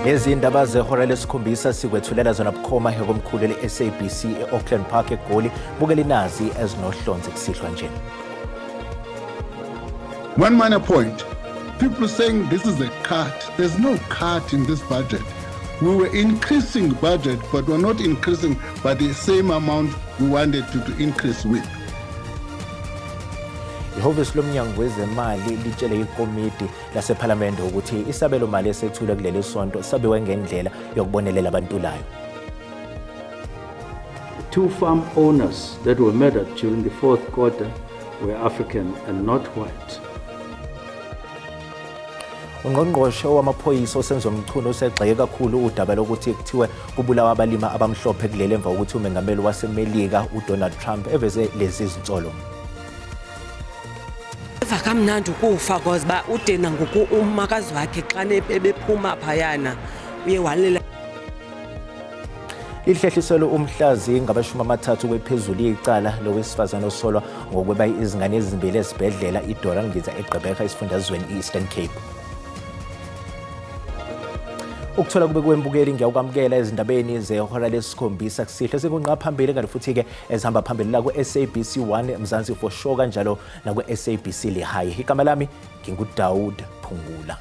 Lezi indaba zehora lesikhombisa sikwethulela zona bukhoma hekomkhulu le-SABC e-Auckland Park eGoli bukela inazi ezinohlonze kusihlwa nje. One minor point, people saying this is a cut. There's no cut in this budget. We were increasing budget, but we're not increasing by the same amount we wanted to increase with. Ihhovisi lomnyango wezemali litshele ikomiti lasephalamende ukuthi isabelo mali esethule kuleli sonto sabiwe ngendlela yokubonelela abantulayo. The two farm owners that were murdered during the fourth quarter were African and not white. Ungqongqoshe wamaphoyisa osenzo mchunu usegxeke kakhulu udaba lokuthi kuthiwe kubulawa abalima abamhlophe kuleli emva ukuthi umengameli waseMelika uDonald Trump eveze lezi izinsolo. Kamnandi ukufa because ba udena ngoku umakazi wakhe xa bephuma phayana uye walela. Lihlehliselo umhlazi ngabashuma amathathu kwephezulu icala lowesifazana osolwa ngokweba izingane ezimbili esibhedlela iDora Ngiza eGqeberha esifundazweni eEastern Cape. Ukuthola kube kwembukeli ngiyawukamukela ezindabeni zehora lesikhombisa kusihle sekunqa phambili kanti futhi ke ezihamba phambili la ku-SABC 1 Mzansi for sure kanjalo na ku-SABC Lehigh. Igama lami nginguDaud Phungula.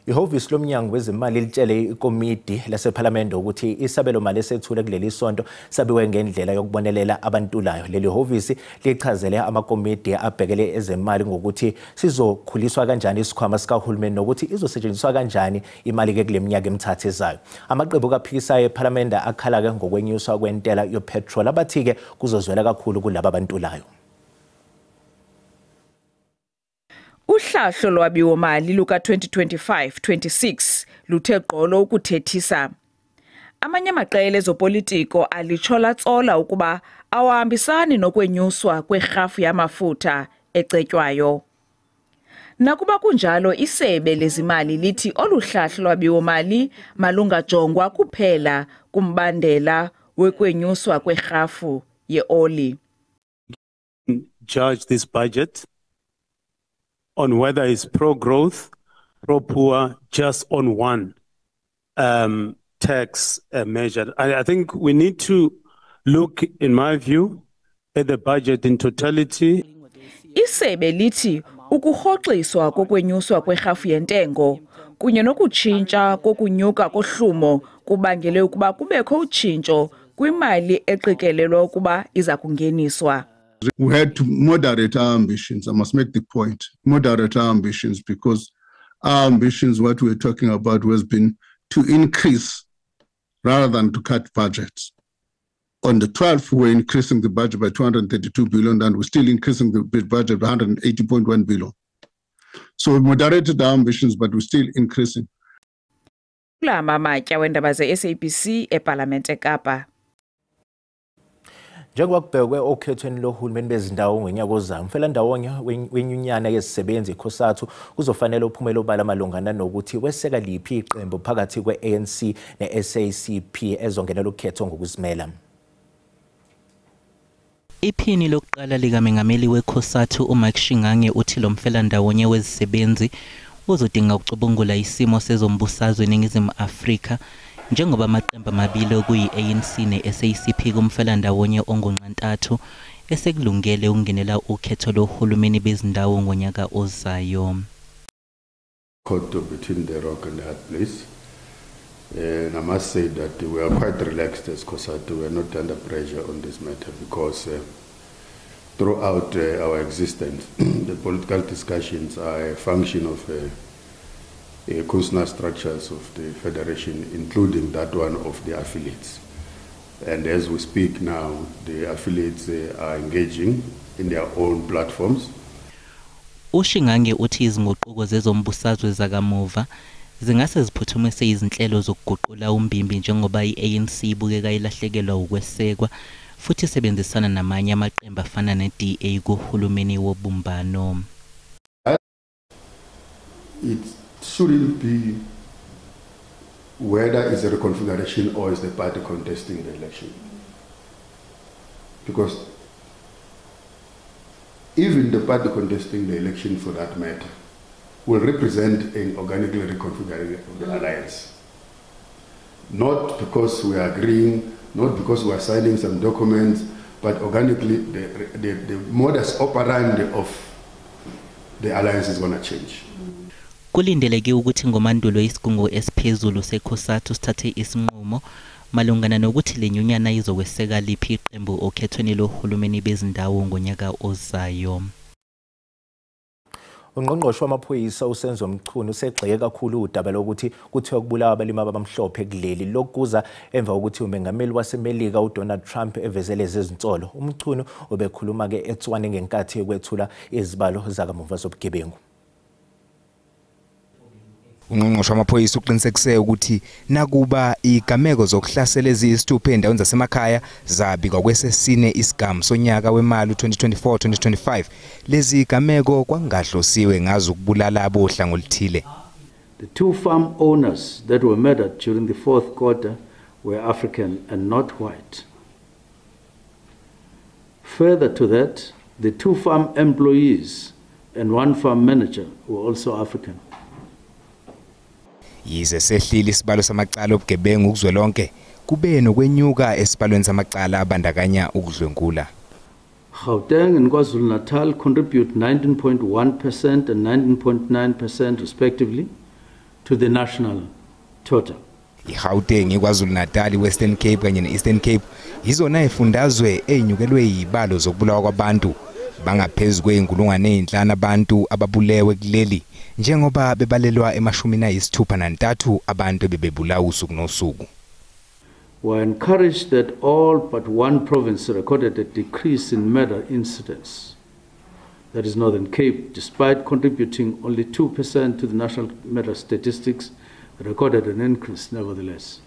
Ihhovisi lomnyango wezemali litshele ikomiti lasephalamende ukuthi isabelo mali esethule kuleli sonto sabiwe ngendlela yokubonelela abantulayo. Leli hhovisi lichazele amakomiti abhekele ezemali ngokuthi sizokhuliswa kanjani isikhwama sikahulumeni nokuthi izosetshenziswa kanjani imali ke kule minyaka emithathu ezayo. Amaqembu kaphikisayo ephalamende akhala ke ngokwenyuswa kwentela yopetrol abathi ke kuzozwela kakhulu kulabo abantulayo. Uhlahlo lwabiwo mali luka 2025-26 luthe gqolo ukuthethisa. Amanye amaqela ezopolitiko alitshola tsola ukuba awahambisani nokwenyuswa kwerhafu yamafutha ecetywayo. Nakuba kunjalo isebe lezimali lithi oluhlahlo lwabiwo mali malungajongwa kuphela kumbandela wekwenyuswa kwerhafu yeoli. Judge this budget on whether it's pro-growth, pro-poor, just on one tax measure. I think we need to look, in my view, at the budget in totality. Isebe lithi ukuhoxiswa kokwenyuswa kwerhafu yentengo kunye nokutshintsha kokunyuka kohlumo kubangele ukuba kubekho utshintsho kwimali eqikelelwa ukuba iza kungeniswa. We had to moderate our ambitions. I must make the point, moderate our ambitions, because our ambitions, what we're talking about, has been to increase rather than to cut budgets. On the 12th, we're increasing the budget by 232 billion, and we're still increasing the budget by 180.1 billion. So we moderated our ambitions, but we're still increasing. Kulama matya wendaba ze-SABC eParlamente eKapa. Njengoba kubhekwe okhethweni lohulumeni bezindawo ngonyaka ozayo, umfelandawonye wenyunyana yezisebenzi iCOSATU kuzofanele uphumele obala malungana nokuthi weseka liphi iqembu phakathi kwe-ANC ne-SACP ezongenela ukhetho ngokuzimela. Iphini lokuqala likamengameli weCOSATU uMike Shingange uthi lo mfelandawonye wezisebenzi uzodinga ukucubungula isimo sezombusazwe eNingizimu Afrika njengoba amaqembu amabili okuyi-ANC ne-SACP kumfelandawonye ongunqantathu esekulungele ukungenela ukhetho lohulumeni bezindawo ngonyaka ozayo. Caught between the rock and the hard place. And I must say that we are quite relaxed as COSATU. We are not under pressure on this matter because throughout our existence, the political discussions are a function of constitutional structures of the Federation, including that one of the affiliates. And as we speak now, the affiliates are engaging in their own platforms. Ushingange uthi izinguquko zezombusazwe zakamuva zingase ziphuthumise izinhlelo zokuguqula umbimbi njengoba i-ANC ibukeka ilahlekelwa ukwesekwa futhi isebenzisana namanye amaqembu afana ne-DA kuhulumeni wobumbano. It shouldn't be whether it's a reconfiguration or is the party contesting the election. Because even the party contesting the election for that matter, will represent an organically reconfiguring of the alliance. Not because we are agreeing, not because we are signing some documents, but organically the modus operandi of the alliance is going to change. Kulindeleke ukuthi ngomandulo isigungu esiphezulu seCOSATU sithathe isinqumo malungana nokuthi lenyunyana izokweseka liphi iqembu okhethweni lohulumeni bezindawo ngonyaka ozayo. Ungqongqoshe wamaphoyisa uSenzo Mchunu usegxeke kakhulu udaba lokuthi kuthiwa kubulawa abalimi abamhlophe kuleli lokuza emva kokuthi umengameli waseMelika uDonald Trump evezele izinsolo. UMchunu ubekhuluma ke eTshwane ngenkathi yokwethula izibalo zakamuva zobugebengu. Ungqongqoshe wamaphoyisa uqinisekise ukuthi nakuba igameko zokuhlasela eziyisithupha endaweni zasemakhaya zabikwa kwesesine isigamu sonyaka wemali 2024-2025 lezi igameko kwangahlosiwe ngazo ukubulala abohla ngolithile. The two farm owners that were murdered during the fourth quarter were African and not white. Further to that, the two farm employees and one farm manager were also African. Yize sehlile isibalo samacala obugebengu ukuzwelonke kube nokwenyuka esibalweni samacala abandakanya ukudlwengula. Gauteng and KwaZulu-Natal contribute 19.1% and 19.9% respectively to the national total. IGauteng, iKwaZulu-Natal, iWestern Cape kanye neEastern Cape izona ifundazwe ezinyukelwe izibalo zokubulawa kwabantu bangaphezulu kwe-5,000 abantu ababulewe kuleli njengoba bebalelwa ema-63 abantu bebebulawa usuku nosuku. We are encouraged that all but one province recorded a decrease in murder incidents. That is Northern Cape, despite contributing only 2% to the national murder statistics, recorded an increase nevertheless.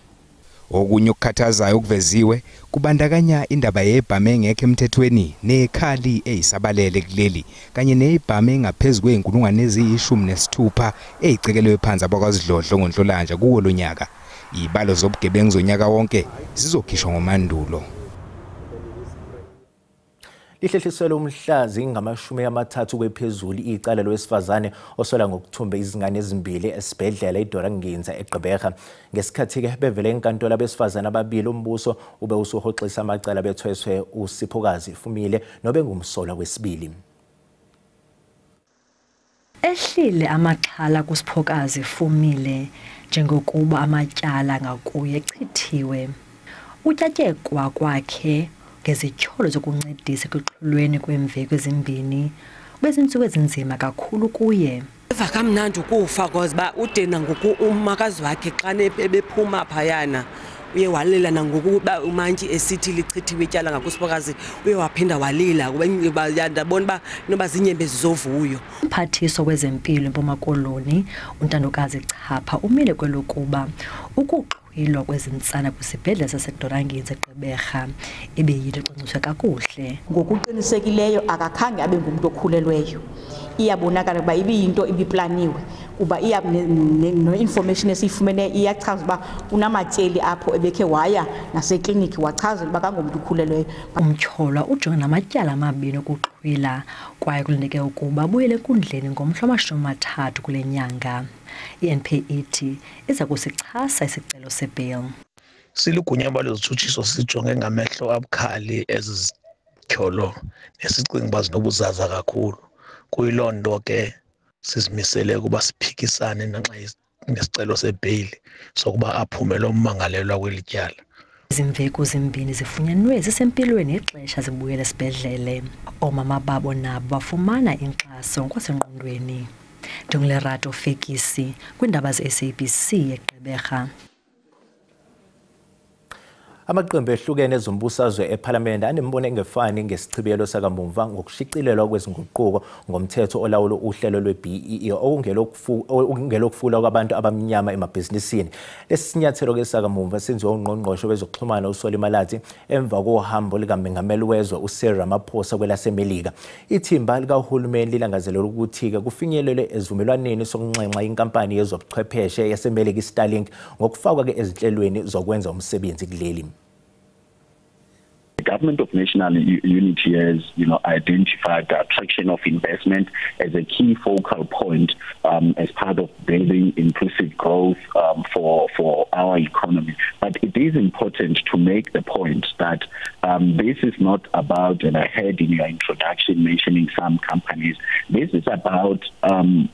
Okunye ukukhathazayo okuveziwe kubandakanya indaba yebhame engekho emthethweni nekhali eyisabalele kuleli kanye nebhame engaphezulu kwe-16,000 ezicekelwe phansi abakwaZidlodlo ngoNhlolanja kuwo lo nyaka. Izibalo zobugebengu zonyaka wonke zizokhishwa ngomandulo. Lihlehliselwe umhlazi ngama-30 kwephezulu icala lowesifazane osola ngokuthumba izingane ezimbili esibhedlela iDoranginza eGqeberha. Ngesikhathi ke bevele enkantolo abesifazane ababili umbuso ube usuhoxisa amacala bethweswe uSiphokazi Fumile nobengumsolwa wesibili. Ehlile amaxhala kuSiphokazi Fumile njengokuba amatyala ngakuye echithiwe. Utyatyekwa kwakhe ngezityholo zokuncedisa ekuxhulweni kwemveki ezimbini bezinsuku ezinzima kakhulu kuye. Eva kamnandi ukufa because ba udena ngoku umakazi wakhe xa bephuma phayana uye walila nangokuba umantyi esithi lichithiwe ityala ngakuSiphokazi uye waphinda walila kuba yandabona ba noba zinyembezi zovuyo. Umphathiso wezempilo eMpuma Koloni uNtandokazi Chapha umile kwelokuba ukuxhwilwa kwezintsana kwisibhedlele saseDoranginza eGqeberha ibeyile ixonciswe kakuhle. Ngokuqinisekileyo akakhange abe ngumuntu okhulelweyo. Iyabonakala ukuba ibiyinto ibiplaniwe kuba iya no-information esiyifumene iyachaza uba unamatyeli apho ebekhe waya nasekliniki wachazela uba kangomuntu ukhulelweyo. Umtyholwa ujonga namatyala amabini okuxhwila kwaye kulindeleke ukuba abuyele enkundleni ngomhla wama-30 kule nyanga. I-NPA iza kusichasa isicelo sebail. Siligunya lezitshutshiso sijonge ngamehlo abukhali ezizityholo nesicinga uba zinobuzaza kakhulu. Kuyiloo nto ke sizimisele ukuba siphikisane nesicelo sebeyili sokuba aphume lo mmangalelwa kweli tyala. Izimveko zimbini zifunyenwe zisempilweni ixesha zibuyela esibhedlele. Oomama babo nabo bafumana inkxaso ngokwasengqondweni. Ndingulerato Fekisi kwiindaba ze-SABC eGqeberha. Amaqembu ehlukene ezombusazwe eParliament anembono engefani ngesichibiyelo sakamumva ngokushicilelwa kwezinguquko ngomthetho olawulo uhlelo lwe-BEE okungelokufula kwabantu abamnyama emabhizinisini. Lesi sinyathelo ke sakamumva senziwe ungqongqoshe wezokuxhumana uSoli Malathi emva kohambo likaMengameli wezwe uCyril Ramaphosa kwelaseMelika. Ithimba likahulumeni lilangazelela ukuthi ke kufinyelele ezivumelwaneni sokunxenxa inkampani yezobuchwepheshe yaseMelika iStarlink ngokufakwa ke ezinhlelweni zokwenza umsebenzi kuleli. Government of National Unity has, identified the attraction of investment as a key focal point as part of building inclusive growth for our economy. But it is important to make the point that this is not about, and I heard in your introduction mentioning some companies, this is about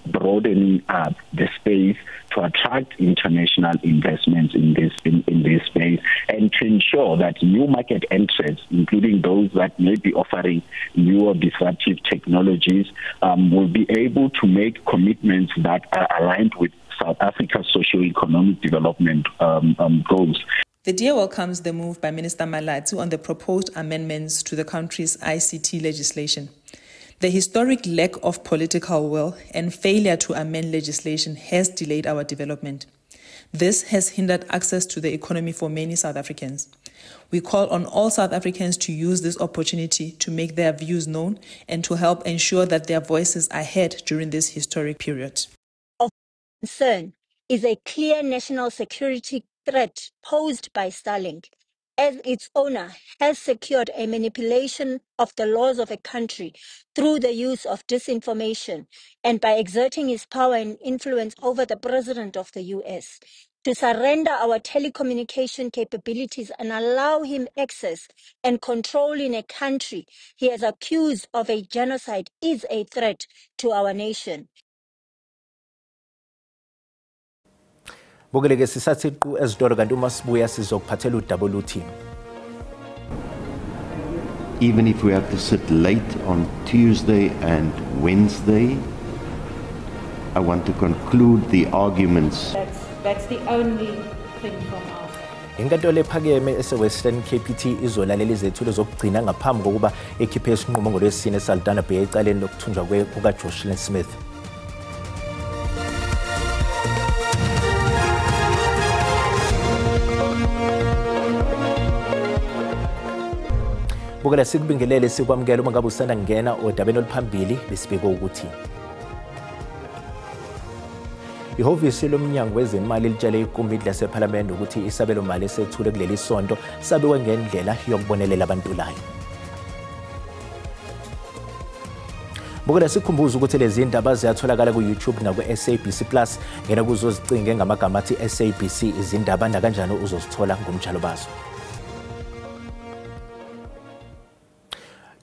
broadening up the space to attract international investments in this space, and to ensure that new market entrants, including those that may be offering new or disruptive technologies, will be able to make commitments that are aligned with South Africa's socio-economic development goals. The DA welcomes the move by Minister Malatsi on the proposed amendments to the country's ICT legislation. The historic lack of political will and failure to amend legislation has delayed our development. This has hindered access to the economy for many South Africans. We call on all South Africans to use this opportunity to make their views known and to help ensure that their voices are heard during this historic period. Of concern is a clear national security threat posed by Starlink, as its owner has secured a manipulation of the laws of a country through the use of disinformation and by exerting his power and influence over the president of the US. To surrender our telecommunication capabilities and allow him access and control in a country he has accused of a genocide is a threat to our nation. Bokeleke sisathi ku ezitolo kanti uma sibuya sizokuphathela udaba oluthini. Even if we have to sit late on Tuesday and Wednesday, I want to conclude the arguments. That's the only thing from our side. Inkantolo ephakeme ese-Western KPT izolalela izethulo zokugcina ngaphambi kokuba ekhiphe isinqumo ngolwesine eSaldanha Bay ecaleni lokuthunjwa kukaJocelyn Smith. Bukela sikubingelele sikwamukela uma ngabe usanda ngena odabeni oluphambili besibeke ukuthi ihhovisi lomnyango wezemali litshele ikomiti lasePhalamende ukuthi isabelo mali esethule kuleli sonto sabiwe ngendlela yokubonelela abantulayo. Bukela sikhumbuza ukuthi lezi indaba ziyatholakala ku YouTube na ku SABC Plus, ngena kuzo zicinge ngamagama athi SABC izindaba na kanjani uzozithola ngomjalo bazo.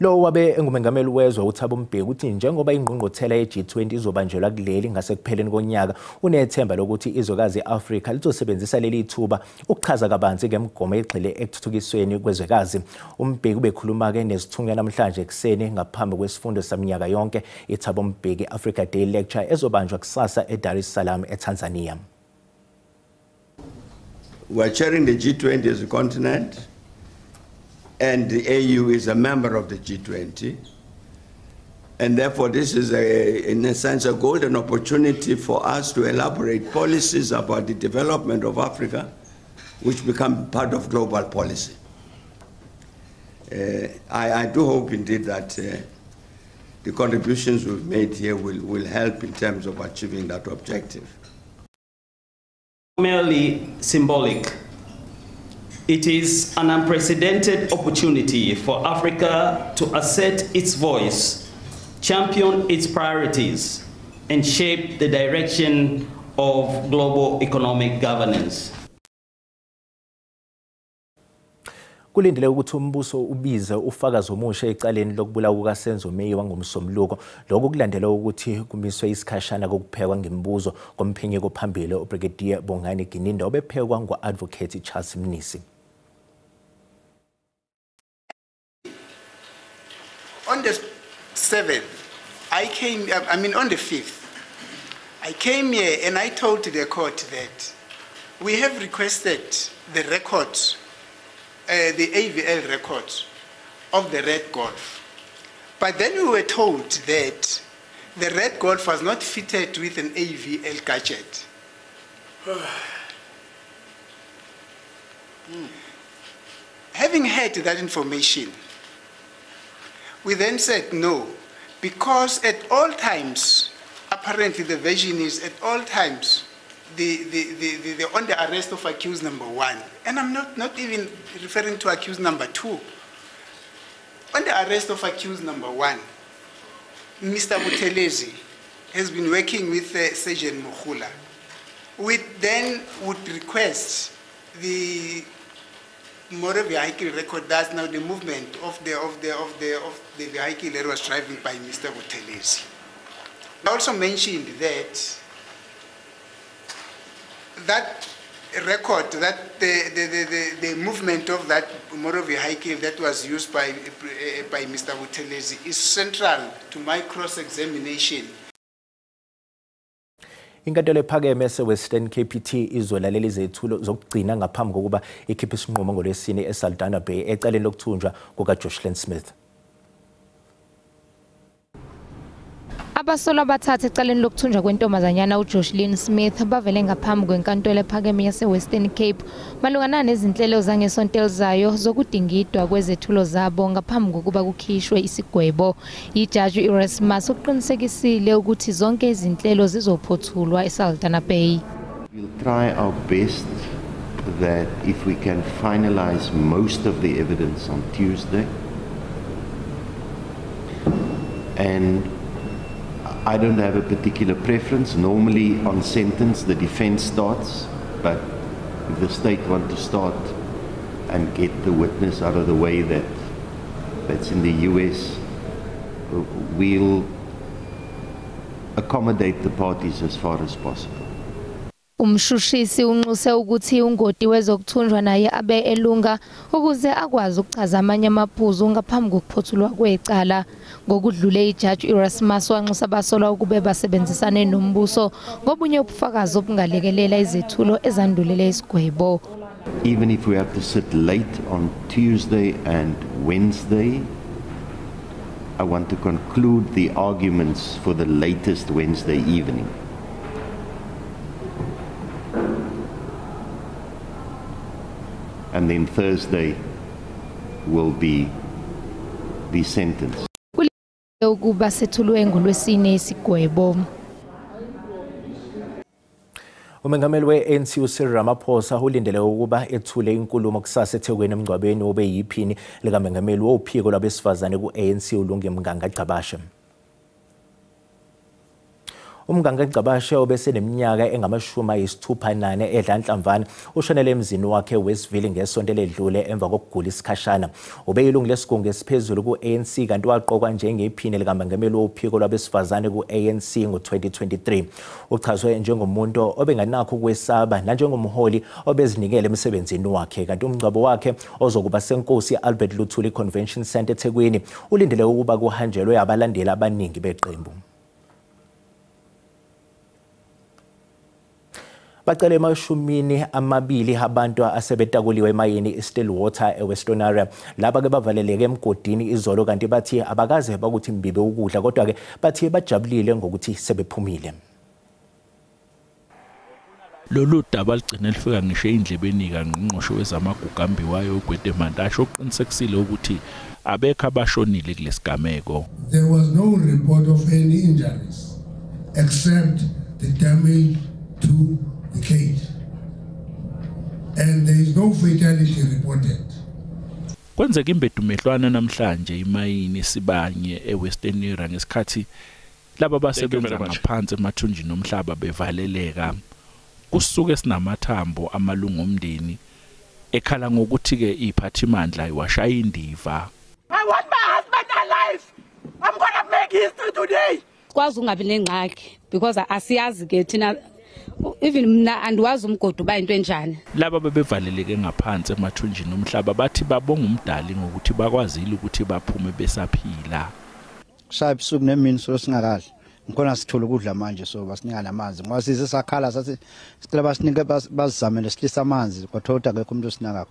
Lo wabe engumengameli wezwe uThabo Mbeki uthi njengoba ingqongqothela ye-G20 izobanjelwa kuleli ngasekupheleni konyaka, unethemba lokuthi izwekazi iAfrika lizosebenzisa leli thuba ukuchaza kabanzi ngemigomo egxile ekuthuthukisweni kwezwekazi. uMbeki ubekhuluma-ke nezithunywa namhlanje ekuseni ngaphambi kwesifundo saminyaka yonke iThabo Mbeki Africa Day Lecture ezobanjwa kusasa eDar es Salaam eTanzania. We are chairing the G20 as a continent, and the AU is a member of the G20. And therefore, this is, in a sense, a golden opportunity for us to elaborate policies about the development of Africa, which become part of global policy. I do hope, indeed, that the contributions we've made here will help in terms of achieving that objective. Merely symbolic. It is an unprecedented opportunity for Africa to assert its voice, champion its priorities, and shape the direction of global economic governance. Kulindele ukuthi umbuso ubize ufakazi omusha ecaleni lokubulawa kukaSenzo Meyi wangomsombuluko, lokho kulandela ukuthi kumiswe isikhashana kokuphekwa ngemibuzo komphenyeko phambili uBrigadier Bongani Gininda obephekwa ngo-Advocate Charles Mnisi. On the 7th, on the 5th, I came here and I told the court that we have requested the record, the AVL record of the Red Golf. But then we were told that the Red Golf was not fitted with an AVL gadget. Having heard that information, we then said no, because at all times, apparently the version is at all times, they're on the arrest of accused number 1. And I'm not even referring to accused number 2. On the arrest of accused number 1, Mr. Buthelezi has been working with Sergeant Mokhula. We then would request the motor vehicle record, that's now the movement of the vehicle that was driving by Mr. Buthelezi. I also mentioned that record, that the movement of that motor vehicle that was used by Mr. Buthelezi is central to my cross-examination. Inkantolo ephakeme Western KPT izolalela izethulo zokugcina ngaphambi kokuba ikhiphe isinqumo ngolwesine eSaldanha Bay ecaleni lokuthunjwa kukaJocelyn Smith. Abasolwa abathathu ecaleni lokuthunjwa kwentombazanyana uJocelyn Smith bavele ngaphambi kwenkantolo ephakeme yase-Western Cape malungana nezinhlelo zangesonto elizayo zokudingidwa kwezethulo zabo ngaphambi kokuba kukhishwe isigwebo. Ijaji Erasmus uqinisekisile ukuthi zonke izinhlelo zizophothulwa eSaldanha Bay. We'll try our best that if we can finalize most of the evidence on Tuesday, and I don't have a particular preference. Normally on sentence the defense starts, but if the state want to start and get the witness out of the way that's in the US, we'll accommodate the parties as far as possible. Umshushisi unxuse ukuthi ungoti wezokuthunjwa naye abe elunga ukuze akwazi ukuchaza amanye amaphuzu ngaphambi kokuphothulwa kwecala. Ngokudlule ijaji Erasmus wanxusa abasolwa ukube basebenzisane nombuso ngobunye ubufakazi obungalekelela izethulo ezandulele isigwebo. Even if we have to sit late on Tuesday and Wednesday, I want to conclude the arguments for the latest Wednesday evening. And then Thursday will be the sentence. Ukuba sethulwe ngolwesine isigwebo. Umengameli we-ANC uCyril Ramaphosa ulindele ukuba ethule inkulumo kusasa eThekwini emngcwabeni obe yiphini likamengameli wophiko lwabesifazane ku-ANC uLungi Mnganga Gcabashe. Umnganga Gcabashe obeseneminyaka engama-69 edla inhlamvana ushonele emzini wakhe Westville ngesonto eledlule emva kokugula isikhashana. Ubeyilungu lesigungu esiphezulu ku-ANC kanti waqokwa njengephini likamengameli wophiko lwabesifazane ku-ANC ngo-2023. Uchazwe njengomuntu obenganakho ukwesaba nanjengomholi obezinikele emsebenzini wakhe, kanti umngcwabo wakhe ozokuba seNkosi Albert Luthuli Convention Center eThekwini ulindele ukuba kuhanjelwe abalandeli abaningi beqembu. Bacele emashumini amabili abantu asebetakuliwe emayini iStillwater eWestern Area laba ke bavaleleke emgodini izolo kanti bathi abakaze bakuthi mbibe ukudla kodwa ke bathi bajabulile ngokuthi sebephumile. Lolu daba ligcine lifika ngisho endlebeni kaNgqongqoshe wezamagugambi wayo uGwede Mantashe oqinisekisile ukuthi abekho abashonile kulesigameko. There was no report of any injuries except the damage to the cage, and there is no fatality reported. Kwenzeka imbedumehlwana namhlanje imayini Sibanye eWestern Area ngesikhathi laba basebenza ngaphansi emathunjini nomhlaba bevaleleka. Kusuke sinamathambo amalungu omndeni ekhala ngokuthi ke iphathimandla iwashaya indiva. I want my husband alive. I'm going to make history today. Kwazi ungabi nengxaki because asiyazi ke thina even mina andiwazi umgodi uba into enjani. Laba bebevaleleke ngaphansi emathunjini nomhlaba bathi babonga umdali ngokuthi bakwazile ukuthi baphume besaphila. Shayi suku nemini singakahle. Ngikhona sithola ukudla manje so basinika namanzi. Ngoba size sakhala sathi sicela basinike bazizamele silisa amanzi kwathola akekho umuntu osinakakho.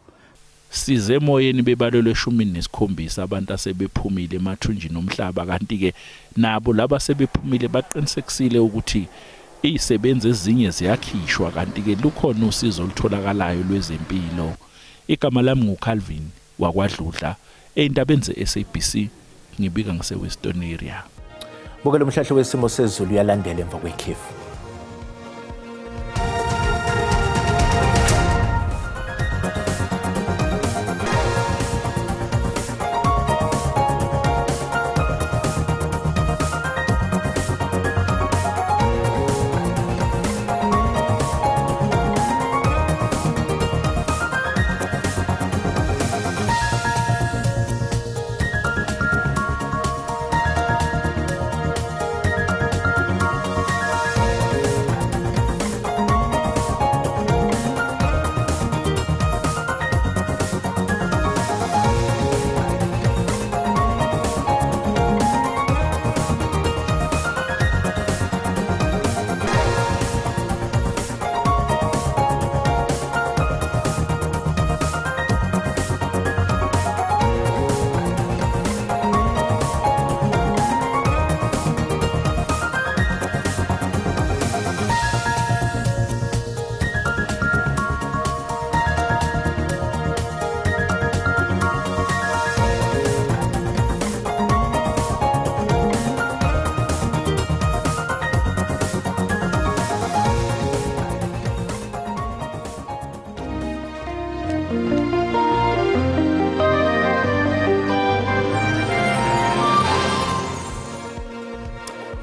Size emoyeni bebalelwe 17 abantu asebephumile emathunjini nomhlaba kanti ke nabo laba sebephumile baqinisekisile ukuthi izisebenzi ezinye ziyakhishwa kanti ke lukhona usizo olutholakalayo lwezempilo. Igama lami nguCalvin wakwaDludla endabeni zeSABC ngibika ngaseWestern Area. Bukela umhlahlo wesimo sezulu yalandela emva kwekhefu.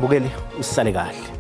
mbukeli usale kahle.